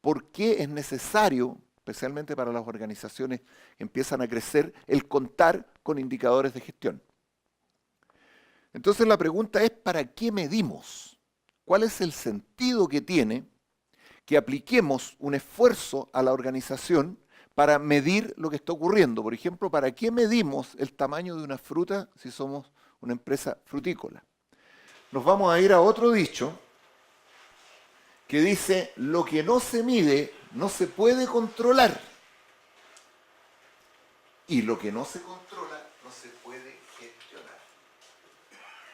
por qué es necesario, especialmente para las organizaciones que empiezan a crecer, el contar con indicadores de gestión. Entonces la pregunta es, ¿para qué medimos? ¿Cuál es el sentido que tiene que apliquemos un esfuerzo a la organización para medir lo que está ocurriendo? Por ejemplo, ¿para qué medimos el tamaño de una fruta si somos una empresa frutícola? Nos vamos a ir a otro dicho que dice, lo que no se mide no se puede controlar. Y lo que no se controla no se puede gestionar.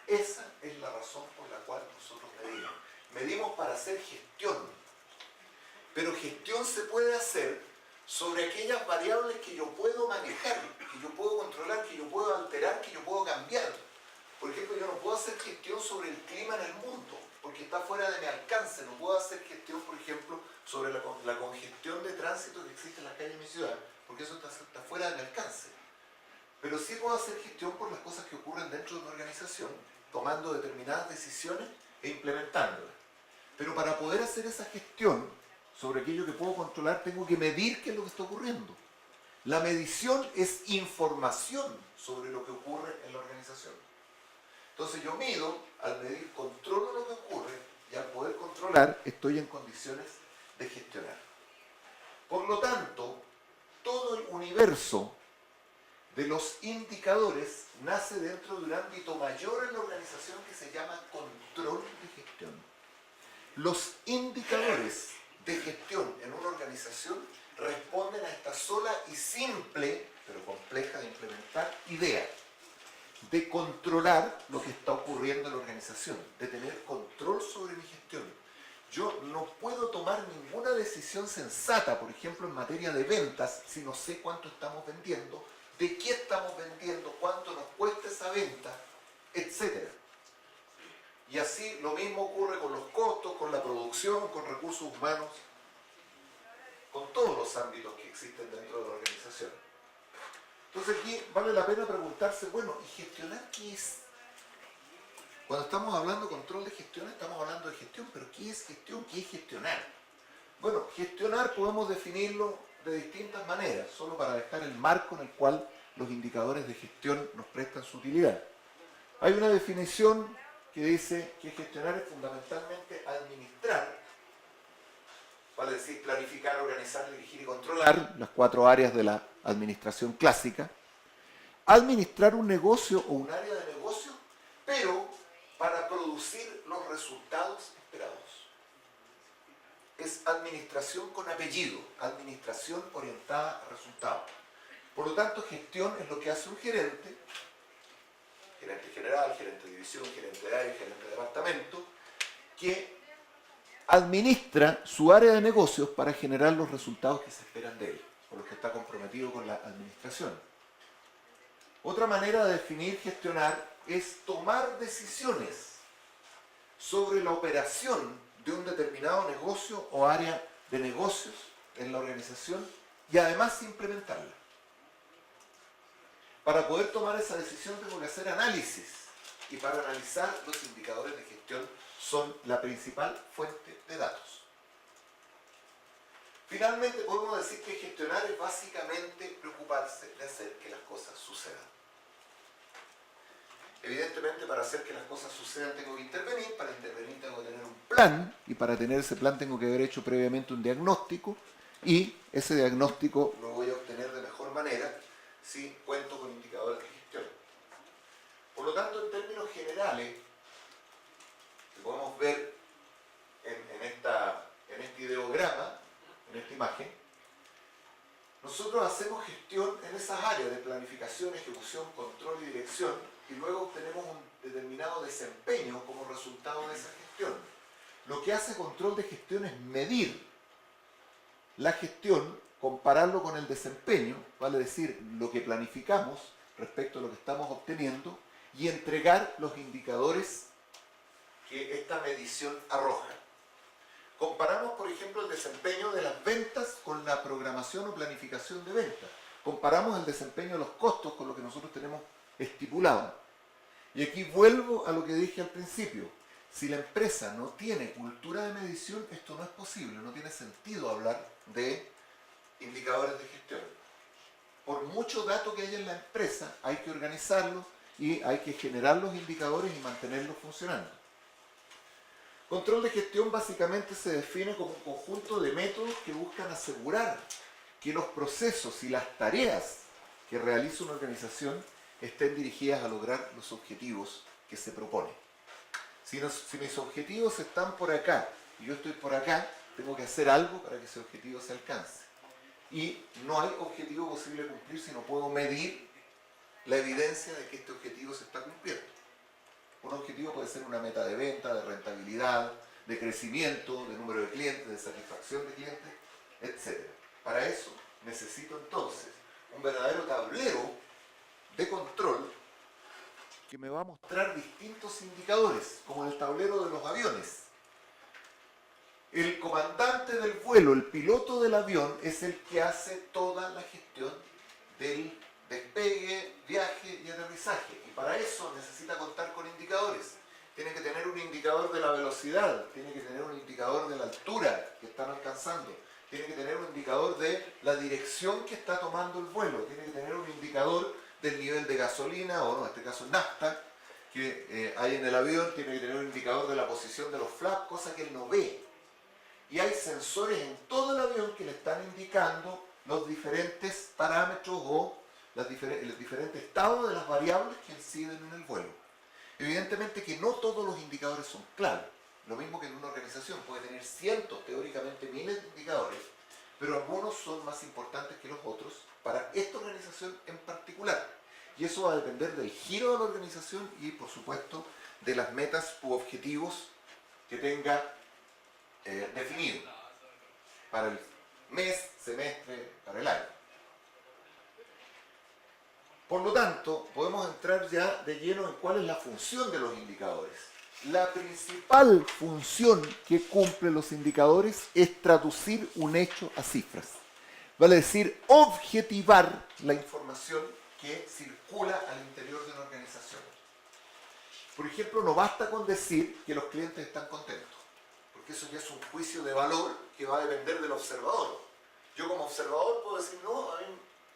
Esa es la razón por la cual nosotros medimos. Medimos para hacer gestión. Pero gestión se puede hacer sobre aquellas variables que yo puedo manejar, que yo puedo controlar, que yo puedo alterar, que yo puedo cambiar. Por ejemplo, yo no puedo hacer gestión sobre el clima en el mundo, porque está fuera de mi alcance. No puedo hacer gestión, por ejemplo, sobre la congestión de tránsito que existe en las calles de mi ciudad, porque eso está fuera de mi alcance. Pero sí puedo hacer gestión por las cosas que ocurren dentro de una organización, tomando determinadas decisiones e implementándolas. Pero para poder hacer esa gestión sobre aquello que puedo controlar, tengo que medir qué es lo que está ocurriendo. La medición es información sobre lo que ocurre en la organización. Entonces yo mido, al medir controlo lo que ocurre, y al poder controlar estoy en condiciones de gestionar. Por lo tanto, todo el universo de los indicadores nace dentro de un ámbito mayor en la organización que se llama control de gestión. Los indicadores de gestión en una organización responden a esta sola y simple, pero compleja de implementar, idea de controlar lo que está ocurriendo en la organización, de tener control sobre mi gestión. Yo no puedo tomar ninguna decisión sensata, por ejemplo, en materia de ventas, si no sé cuánto estamos vendiendo, de qué estamos vendiendo, cuánto nos cuesta esa venta, etc. Y así lo mismo ocurre con los costos, con la producción, con recursos humanos, con todos los ámbitos que existen dentro de la organización. Entonces aquí vale la pena preguntarse, bueno, ¿y gestionar qué es? Cuando estamos hablando de control de gestión, estamos hablando de gestión, pero ¿qué es gestión? ¿Qué es gestionar? Bueno, gestionar podemos definirlo de distintas maneras, solo para dejar el marco en el cual los indicadores de gestión nos prestan su utilidad. Hay una definición que dice que gestionar es fundamentalmente administrar, vale decir planificar, organizar, dirigir y controlar, las 4 áreas de la administración clásica, administrar un negocio o un área de negocio, pero para producir los resultados esperados. Es administración con apellido, administración orientada a resultados. Por lo tanto, gestión es lo que hace un gerente, gerente general, gerente de división, gerente de área, gerente de departamento, que administra su área de negocios para generar los resultados que se esperan de él, por los que está comprometido con la administración. Otra manera de definir gestionar es tomar decisiones sobre la operación de un determinado negocio o área de negocios en la organización y además implementarla. Para poder tomar esa decisión tengo que hacer análisis, y para analizar los indicadores de gestión son la principal fuente de datos. Finalmente podemos decir que gestionar es básicamente preocuparse de hacer que las cosas sucedan. Evidentemente, para hacer que las cosas sucedan tengo que intervenir, para intervenir tengo que tener un plan, y para tener ese plan tengo que haber hecho previamente un diagnóstico, y ese diagnóstico lo voy a obtener de mejor manera si cuento con indicadores de gestión. Por lo tanto, en términos generales, que podemos ver en este ideograma, en esta imagen, nosotros hacemos gestión en esas áreas de planificación, ejecución, control y dirección, y luego obtenemos un determinado desempeño como resultado de esa gestión. Lo que hace control de gestión es medir la gestión, compararlo con el desempeño, vale decir, lo que planificamos respecto a lo que estamos obteniendo, y entregar los indicadores que esta medición arroja. Comparamos, por ejemplo, el desempeño de las ventas con la programación o planificación de ventas. Comparamos el desempeño de los costos con lo que nosotros tenemos estipulado. Y aquí vuelvo a lo que dije al principio. Si la empresa no tiene cultura de medición, esto no es posible, no tiene sentido hablar de indicadores de gestión. Por mucho dato que haya en la empresa, hay que organizarlos y hay que generar los indicadores y mantenerlos funcionando. Control de gestión básicamente se define como un conjunto de métodos que buscan asegurar que los procesos y las tareas que realiza una organización estén dirigidas a lograr los objetivos que se propone. Si mis objetivos están por acá y yo estoy por acá, tengo que hacer algo para que ese objetivo se alcance. Y no hay objetivo posible cumplir si no puedo medir la evidencia de que este objetivo se está cumpliendo. Un objetivo puede ser una meta de venta, de rentabilidad, de crecimiento, de número de clientes, de satisfacción de clientes, etc. Para eso necesito entonces un verdadero tablero de control que me va a mostrar distintos indicadores, como el tablero de los aviones. El comandante del vuelo, el piloto del avión, es el que hace toda la gestión del despegue, viaje y aterrizaje. Y para eso necesita contar con indicadores. Tiene que tener un indicador de la velocidad, tiene que tener un indicador de la altura que están alcanzando, tiene que tener un indicador de la dirección que está tomando el vuelo, tiene que tener un indicador del nivel de gasolina, o no, en este caso nafta, que hay en el avión, tiene que tener un indicador de la posición de los flaps, cosa que él no ve. Y hay sensores en todo el avión que le están indicando los diferentes parámetros o los diferentes estados de las variables que inciden en el vuelo. Evidentemente que no todos los indicadores son claros. Lo mismo que en una organización puede tener cientos, teóricamente miles de indicadores, pero algunos son más importantes que los otros para esta organización en particular. Y eso va a depender del giro de la organización y, por supuesto, de las metas u objetivos que tenga definido para el mes, semestre, para el año. Por lo tanto, podemos entrar ya de lleno en cuál es la función de los indicadores. La principal función que cumplen los indicadores es traducir un hecho a cifras. Vale decir, objetivar la información que circula al interior de una organización. Por ejemplo, no basta con decir que los clientes están contentos, porque eso ya es un juicio de valor que va a depender del observador. Yo como observador puedo decir, no, a mí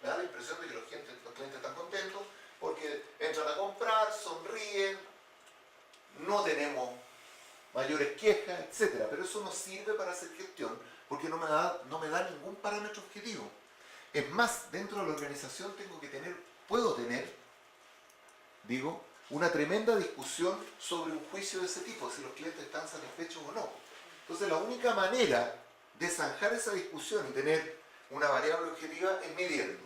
me da la impresión de que los clientes están contentos porque entran a comprar, sonríen, no tenemos mayores quejas, etc. Pero eso no sirve para hacer gestión porque no me da ningún parámetro objetivo. Es más, dentro de la organización puedo tener, una tremenda discusión sobre un juicio de ese tipo, si los clientes están satisfechos o no. Entonces la única manera de zanjar esa discusión y tener una variable objetiva es midiendo.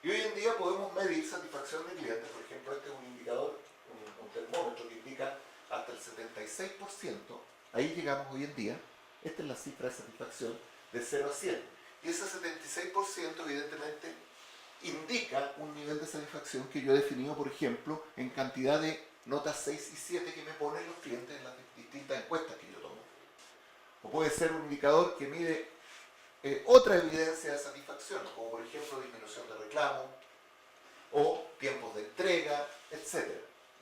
Y hoy en día podemos medir satisfacción de clientes. Por ejemplo, este es un indicador, un termómetro que indica hasta el 76%. Ahí llegamos hoy en día. Esta es la cifra de satisfacción de 0 a 100. Y ese 76% evidentemente indica un nivel de satisfacción que yo he definido, por ejemplo, en cantidad de notas 6 y 7 que me ponen los clientes en las distintas encuestas que yo tomo. O puede ser un indicador que mide otra evidencia de satisfacción, como por ejemplo disminución de reclamo o tiempos de entrega, etc.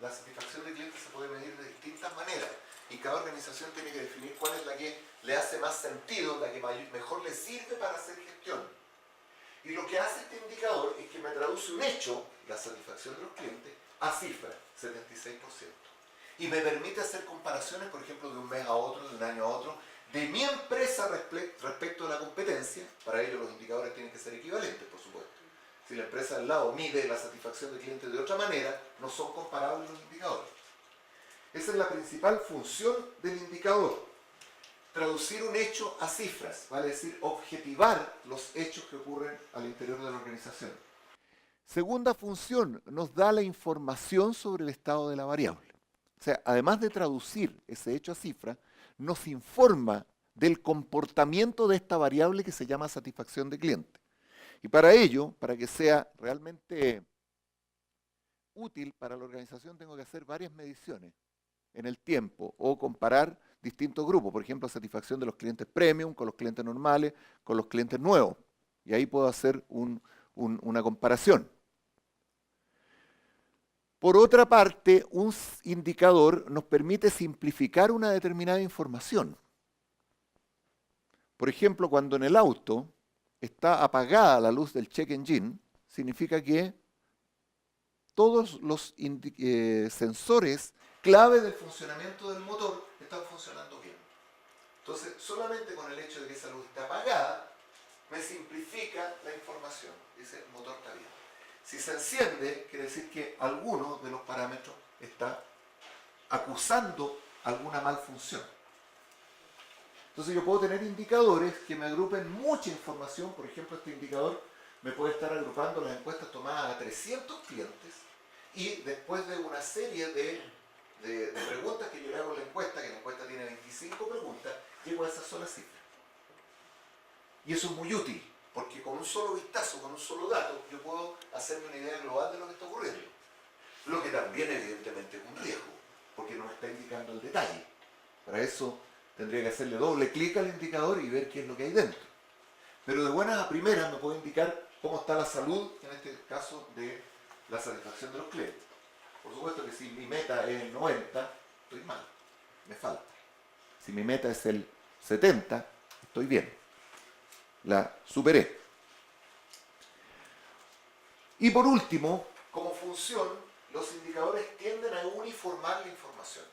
La satisfacción del cliente se puede medir de distintas maneras y cada organización tiene que definir cuál es la que le hace más sentido, la que mejor le sirve para hacer gestión. Y lo que hace este indicador es que me traduce un hecho, la satisfacción de los clientes, a cifra, 76%. Y me permite hacer comparaciones, por ejemplo, de un mes a otro, de un año a otro, de mi empresa respecto a la competencia. Para ello los indicadores tienen que ser equivalentes, por supuesto. Si la empresa al lado mide la satisfacción del cliente de otra manera, no son comparables los indicadores. Esa es la principal función del indicador. Traducir un hecho a cifras, vale decir, objetivar los hechos que ocurren al interior de la organización. Segunda función, nos da la información sobre el estado de la variable. O sea, además de traducir ese hecho a cifra, nos informa del comportamiento de esta variable que se llama satisfacción de cliente. Y para ello, para que sea realmente útil para la organización, tengo que hacer varias mediciones en el tiempo o comparar distintos grupos. Por ejemplo, satisfacción de los clientes premium con los clientes normales, con los clientes nuevos. Y ahí puedo hacer una comparación. Por otra parte, un indicador nos permite simplificar una determinada información. Por ejemplo, cuando en el auto está apagada la luz del check engine, significa que todos los sensores clave del funcionamiento del motor están funcionando bien. Entonces, solamente con el hecho de que esa luz está apagada, me simplifica la información. Dice, el motor está bien. Si se enciende, quiere decir que alguno de los parámetros está acusando alguna malfunción. Entonces yo puedo tener indicadores que me agrupen mucha información. Por ejemplo, este indicador me puede estar agrupando las encuestas tomadas a 300 clientes y después de una serie de preguntas que yo le hago en la encuesta, que la encuesta tiene 25 preguntas, llego a esa sola cifra. Y eso es muy útil, porque con un solo vistazo, con un solo dato, yo puedo hacerme una idea global de lo que está ocurriendo. Lo que también evidentemente es un riesgo, porque no me está indicando el detalle. Para eso tendría que hacerle doble clic al indicador y ver qué es lo que hay dentro. Pero de buenas a primeras me puede indicar cómo está la salud, en este caso de la satisfacción de los clientes. Por supuesto que si mi meta es el 90, estoy mal, me falta. Si mi meta es el 70, estoy bien, la superé. Y por último, como función, los indicadores tienden a uniformar la información.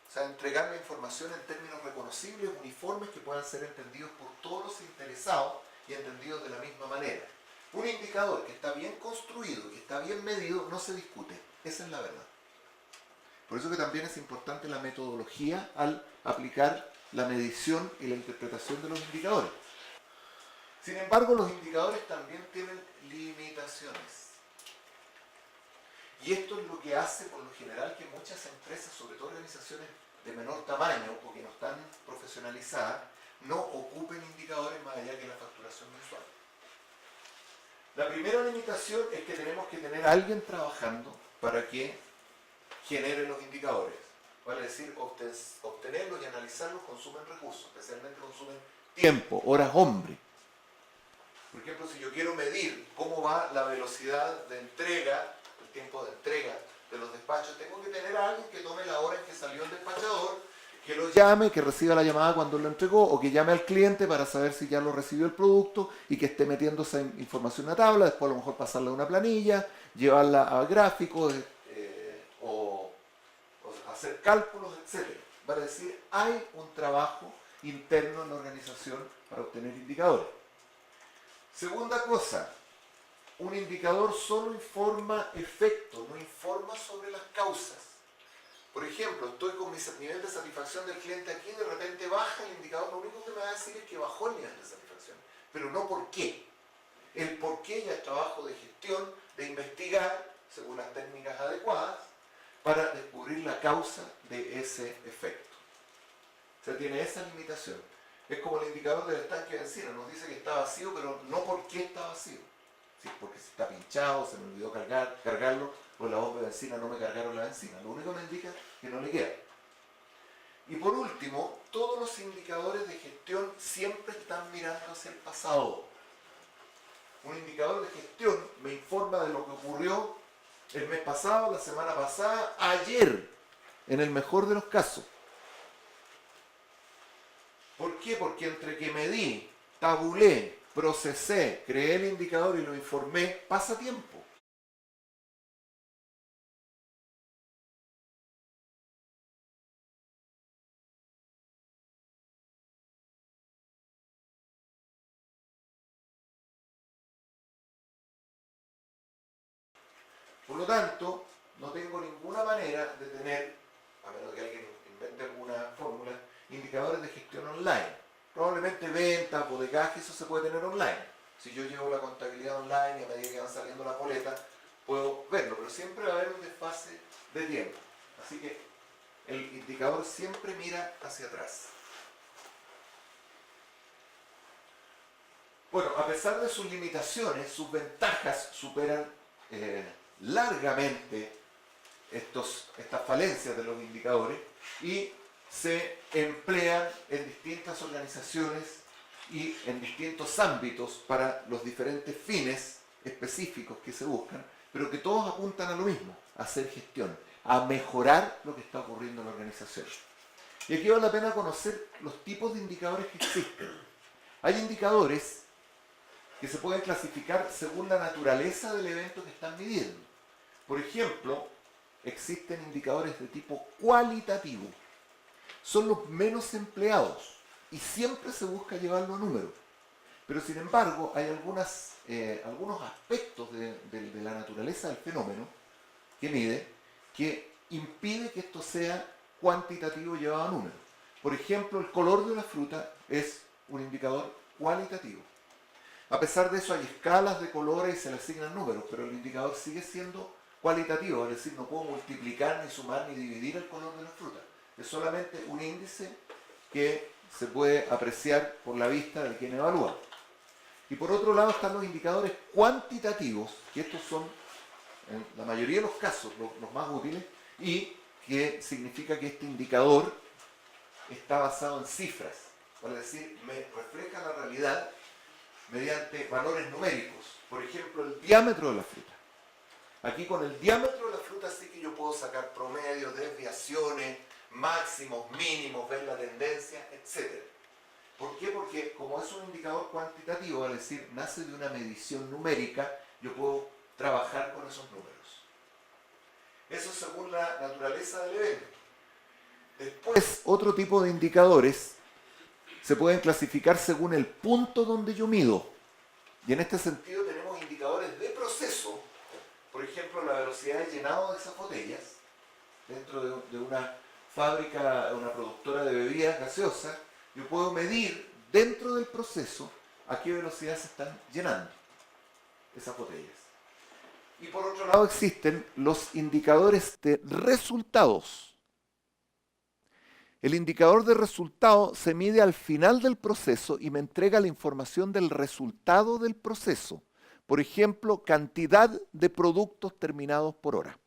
O sea, entregar la información en términos reconocibles, uniformes, que puedan ser entendidos por todos los interesados y entendidos de la misma manera. Un indicador que está bien construido, que está bien medido, no se discute. Esa es la verdad. Por eso que también es importante la metodología al aplicar la medición y la interpretación de los indicadores. Sin embargo, los indicadores también tienen limitaciones. Y esto es lo que hace, por lo general, que muchas empresas, sobre todo organizaciones de menor tamaño o que no están profesionalizadas, no ocupen indicadores más allá que la facturación mensual. La primera limitación es que tenemos que tener a alguien trabajando para que genere los indicadores. Vale decir, obtenerlos y analizarlos consumen recursos, especialmente consumen tiempo, horas hombre. Por ejemplo, si yo quiero medir cómo va la velocidad de entrega, el tiempo de entrega de los despachos, tengo que tener a alguien que tome la hora en que salió el despachador, que lo llame, que reciba la llamada cuando lo entregó, o que llame al cliente para saber si ya lo recibió el producto y que esté metiendo esa información en una tabla, después a lo mejor pasarla a una planilla, llevarla a gráficos o hacer cálculos, etc. Vale decir, hay un trabajo interno en la organización para obtener indicadores. Segunda cosa, un indicador solo informa efectos, no informa sobre las causas. Por ejemplo, estoy con mi nivel de satisfacción del cliente aquí, de repente baja el indicador, lo único que me va a decir es que bajó el nivel de satisfacción, pero no por qué. El por qué ya es trabajo de gestión, de investigar, según las técnicas adecuadas, para descubrir la causa de ese efecto. O sea, tiene esa limitación. Es como el indicador del estanque de benzina, nos dice que está vacío, pero no por qué está vacío. Sí, porque si está pinchado, se me olvidó cargarlo, o la bomba de benzina no me cargaron la benzina. Lo único que me indica es que no le queda. Y por último, todos los indicadores de gestión siempre están mirando hacia el pasado. Un indicador de gestión me informa de lo que ocurrió el mes pasado, la semana pasada, ayer, en el mejor de los casos. ¿Por qué? Porque entre que medí, tabulé, procesé, creé el indicador y lo informé, pasa tiempo. Por lo tanto, no tengo ninguna manera de tener, a menos que alguien invente alguna fórmula, indicadores de gestión online. Probablemente ventas, bodegaje, eso se puede tener online. Si yo llevo la contabilidad online y a medida que van saliendo las boletas, puedo verlo, pero siempre va a haber un desfase de tiempo. Así que el indicador siempre mira hacia atrás. Bueno, a pesar de sus limitaciones, sus ventajas superan largamente estas falencias de los indicadores y se emplean en distintas organizaciones y en distintos ámbitos para los diferentes fines específicos que se buscan, pero que todos apuntan a lo mismo. a hacer gestión, a mejorar lo que está ocurriendo en la organización. Y aquí vale la pena conocer los tipos de indicadores que existen. Hay indicadores que se pueden clasificar según la naturaleza del evento que están midiendo. Por ejemplo, existen indicadores de tipo cualitativo. Son los menos empleados y siempre se busca llevarlo a número. Pero sin embargo, hay algunos aspectos de la naturaleza del fenómeno que mide que impide que esto sea cuantitativo llevado a número. Por ejemplo, el color de la fruta es un indicador cualitativo. A pesar de eso hay escalas de colores y se le asignan números, pero el indicador sigue siendo cualitativo, es decir, no puedo multiplicar, ni sumar, ni dividir el color de la fruta. Es solamente un índice que se puede apreciar por la vista de quien evalúa. Y por otro lado están los indicadores cuantitativos, que estos son, en la mayoría de los casos, los más útiles, y que significa que este indicador está basado en cifras, es decir, me refleja la realidad mediante valores numéricos. Por ejemplo, el diámetro de la fruta. Aquí con el diámetro de la fruta sí que yo puedo sacar promedios, desviaciones, máximos, mínimos, ver la tendencia, etc. ¿Por qué? Porque como es un indicador cuantitativo, es decir, nace de una medición numérica, yo puedo trabajar con esos números. Eso según la naturaleza del evento. Después, otro tipo de indicadores se pueden clasificar según el punto donde yo mido. Y en este sentido tenemos indicadores de proceso, por ejemplo, la velocidad de llenado de esas botellas, dentro de una fábrica, una productora de bebidas gaseosas, yo puedo medir dentro del proceso a qué velocidad se están llenando esas botellas. Y por otro lado existen los indicadores de resultados. El indicador de resultado se mide al final del proceso y me entrega la información del resultado del proceso. Por ejemplo, cantidad de productos terminados por hora.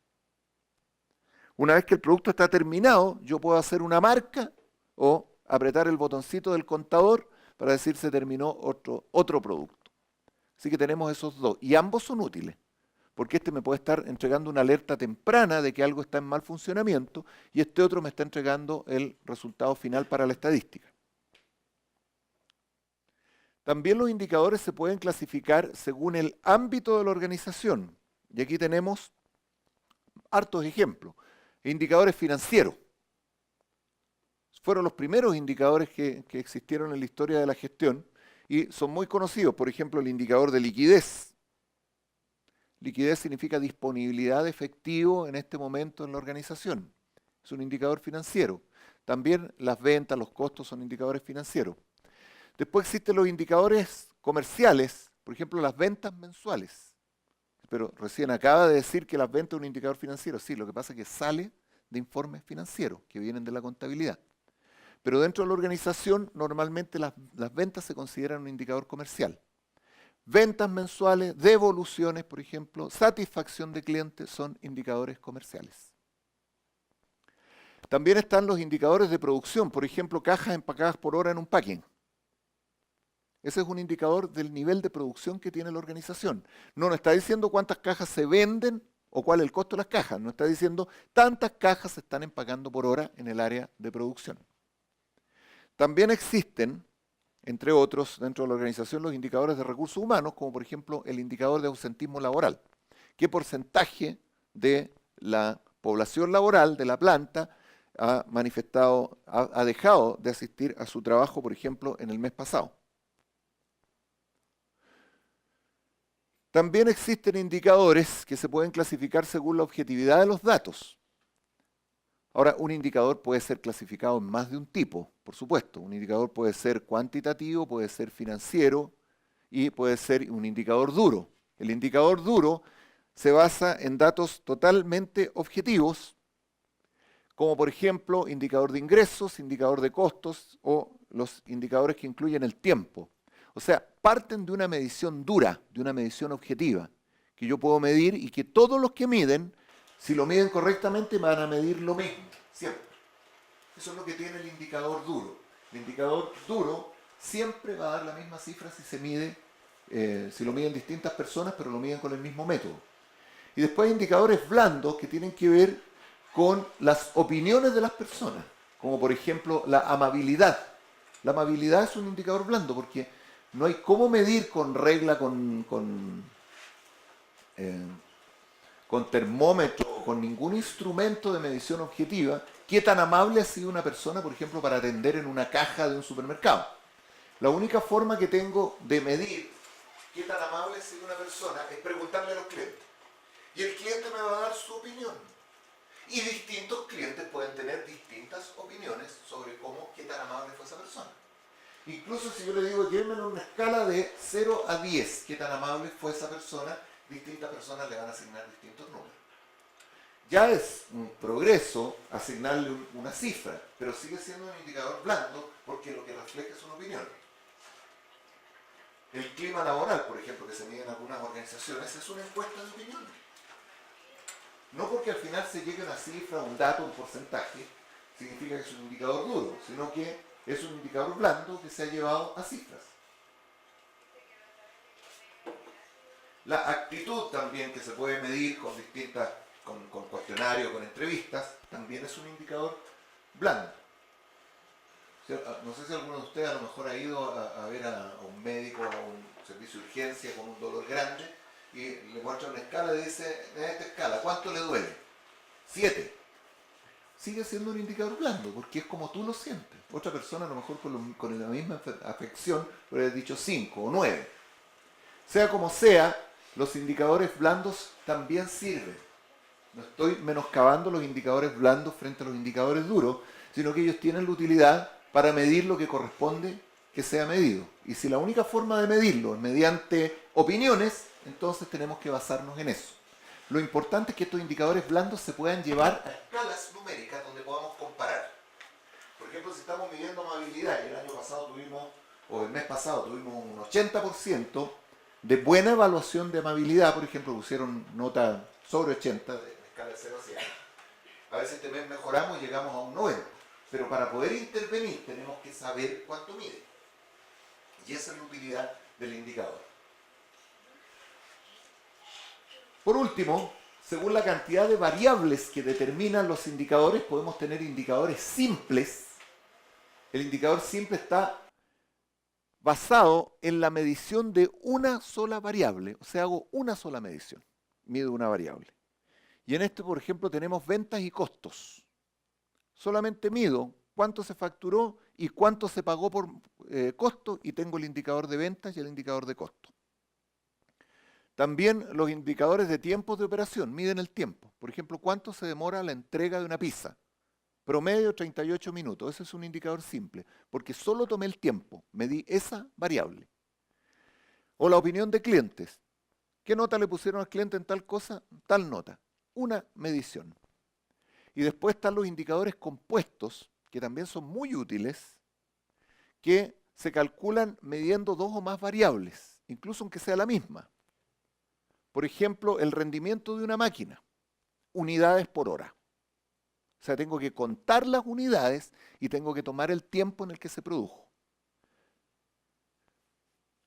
Una vez que el producto está terminado, yo puedo hacer una marca o apretar el botoncito del contador para decir se terminó otro producto. Así que tenemos esos dos y ambos son útiles, porque este me puede estar entregando una alerta temprana de que algo está en mal funcionamiento y este otro me está entregando el resultado final para la estadística. También los indicadores se pueden clasificar según el ámbito de la organización. Y aquí tenemos hartos ejemplos. Indicadores financieros. Fueron los primeros indicadores que existieron en la historia de la gestión y son muy conocidos. Por ejemplo, el indicador de liquidez. Liquidez significa disponibilidad de efectivo en este momento en la organización. Es un indicador financiero. También las ventas, los costos son indicadores financieros. Después existen los indicadores comerciales, por ejemplo, las ventas mensuales. Pero recién acaba de decir que las ventas es un indicador financiero. Sí, lo que pasa es que sale de informes financieros que vienen de la contabilidad. Pero dentro de la organización, normalmente las ventas se consideran un indicador comercial. Ventas mensuales, devoluciones, por ejemplo, satisfacción de clientes son indicadores comerciales. También están los indicadores de producción, por ejemplo, cajas empacadas por hora en un packing. Ese es un indicador del nivel de producción que tiene la organización. No nos está diciendo cuántas cajas se venden o cuál es el costo de las cajas. Nos está diciendo tantas cajas se están empacando por hora en el área de producción. También existen, entre otros, dentro de la organización, los indicadores de recursos humanos, como por ejemplo el indicador de ausentismo laboral. ¿Qué porcentaje de la población laboral de la planta ha manifestado, ha dejado de asistir a su trabajo, por ejemplo, en el mes pasado? También existen indicadores que se pueden clasificar según la objetividad de los datos. Ahora, un indicador puede ser clasificado en más de un tipo, por supuesto. Un indicador puede ser cuantitativo, puede ser financiero y puede ser un indicador duro. El indicador duro se basa en datos totalmente objetivos, como por ejemplo indicador de ingresos, indicador de costos o los indicadores que incluyen el tiempo. O sea, parten de una medición dura, de una medición objetiva, que yo puedo medir y que todos los que miden, si lo miden correctamente, van a medir lo mismo, siempre. Eso es lo que tiene el indicador duro. El indicador duro siempre va a dar la misma cifra si se mide, si lo miden distintas personas, pero lo miden con el mismo método. Y después hay indicadores blandos que tienen que ver con las opiniones de las personas, como por ejemplo la amabilidad. La amabilidad es un indicador blando porque no hay cómo medir con regla, eh, con termómetro o con ningún instrumento de medición objetiva qué tan amable ha sido una persona, por ejemplo, para atender en una caja de un supermercado. La única forma que tengo de medir qué tan amable ha sido una persona es preguntarle a los clientes. Y el cliente me va a dar su opinión. Y distintos clientes pueden tener distintas opiniones sobre qué tan amable fue esa persona. Incluso si yo le digo, llévenme en una escala de 0 a 10, qué tan amable fue esa persona, distintas personas le van a asignar distintos números. Ya es un progreso asignarle una cifra, pero sigue siendo un indicador blando porque lo que refleja es una opinión. El clima laboral, por ejemplo, que se mide en algunas organizaciones, es una encuesta de opinión. No porque al final se llegue a una cifra, un dato, un porcentaje, significa que es un indicador duro, sino que es un indicador blando que se ha llevado a cifras. La actitud también, que se puede medir con distintas, con cuestionarios, con entrevistas, también es un indicador blando. No sé si alguno de ustedes a lo mejor ha ido a ver a un médico, a un servicio de urgencia con un dolor grande y le muestra una escala y dice, en esta escala, ¿cuánto le duele? 7. Sigue siendo un indicador blando, porque es como tú lo sientes. Otra persona a lo mejor con la misma afección puede haber dicho 5 o 9. Sea como sea, los indicadores blandos también sirven. No estoy menoscabando los indicadores blandos frente a los indicadores duros, sino que ellos tienen la utilidad para medir lo que corresponde que sea medido. Y si la única forma de medirlo es mediante opiniones, entonces tenemos que basarnos en eso. Lo importante es que estos indicadores blandos se puedan llevar a escalas numéricas donde podamos comparar. Por ejemplo, si estamos midiendo amabilidad, y el año pasado tuvimos, o el mes pasado tuvimos un 80% de buena evaluación de amabilidad, por ejemplo, pusieron nota sobre 80, de escala de 0 a 100. A veces este mes mejoramos y llegamos a un 90. Pero para poder intervenir tenemos que saber cuánto mide. Y esa es la utilidad del indicador. Por último, según la cantidad de variables que determinan los indicadores, podemos tener indicadores simples. El indicador simple está basado en la medición de una sola variable. O sea, hago una sola medición. Mido una variable. Y en este, por ejemplo, tenemos ventas y costos. Solamente mido cuánto se facturó y cuánto se pagó por costo y tengo el indicador de ventas y el indicador de costo. También los indicadores de tiempos de operación miden el tiempo. Por ejemplo, cuánto se demora la entrega de una pizza. Promedio 38 minutos. Ese es un indicador simple, porque solo tomé el tiempo, medí esa variable. O la opinión de clientes. ¿Qué nota le pusieron al cliente en tal cosa? Tal nota. Una medición. Y después están los indicadores compuestos, que también son muy útiles, que se calculan midiendo 2 o más variables, incluso aunque sea la misma. Por ejemplo, el rendimiento de una máquina, unidades por hora. O sea, tengo que contar las unidades y tengo que tomar el tiempo en el que se produjo.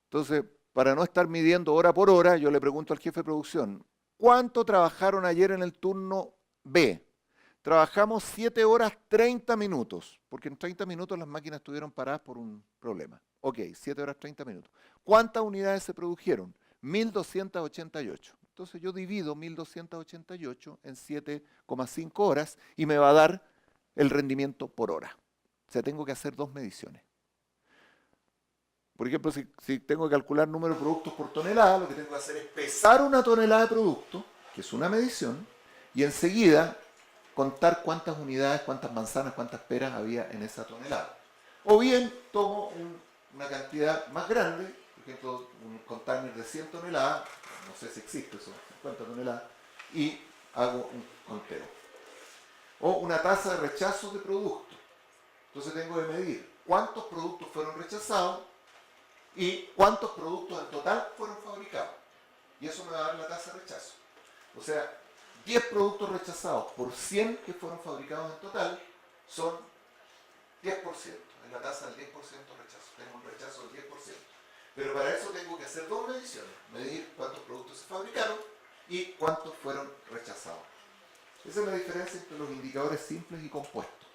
Entonces, para no estar midiendo hora por hora, yo le pregunto al jefe de producción, ¿cuánto trabajaron ayer en el turno B? Trabajamos 7 horas 30 minutos, porque en 30 minutos las máquinas estuvieron paradas por un problema. Ok, 7 horas 30 minutos. ¿Cuántas unidades se produjeron? 1288. Entonces yo divido 1288 en 7,5 horas y me va a dar el rendimiento por hora. O sea, tengo que hacer 2 mediciones. Por ejemplo, si tengo que calcular número de productos por tonelada, lo que tengo que hacer es pesar una tonelada de producto, que es una medición, y enseguida contar cuántas unidades, cuántas manzanas, cuántas peras había en esa tonelada. O bien tomo una cantidad más grande, por ejemplo, un container de 100 toneladas, no sé si existe eso, 50 toneladas, y hago un conteo. O una tasa de rechazo de productos. Entonces tengo que medir cuántos productos fueron rechazados y cuántos productos en total fueron fabricados. Y eso me va a dar la tasa de rechazo. O sea, 10 productos rechazados por 100 que fueron fabricados en total son 10%. Es la tasa del 10% de rechazo. Tengo un rechazo del 10%. Pero para eso tengo que hacer 2 mediciones. Medir cuántos productos se fabricaron y cuántos fueron rechazados. Esa es la diferencia entre los indicadores simples y compuestos.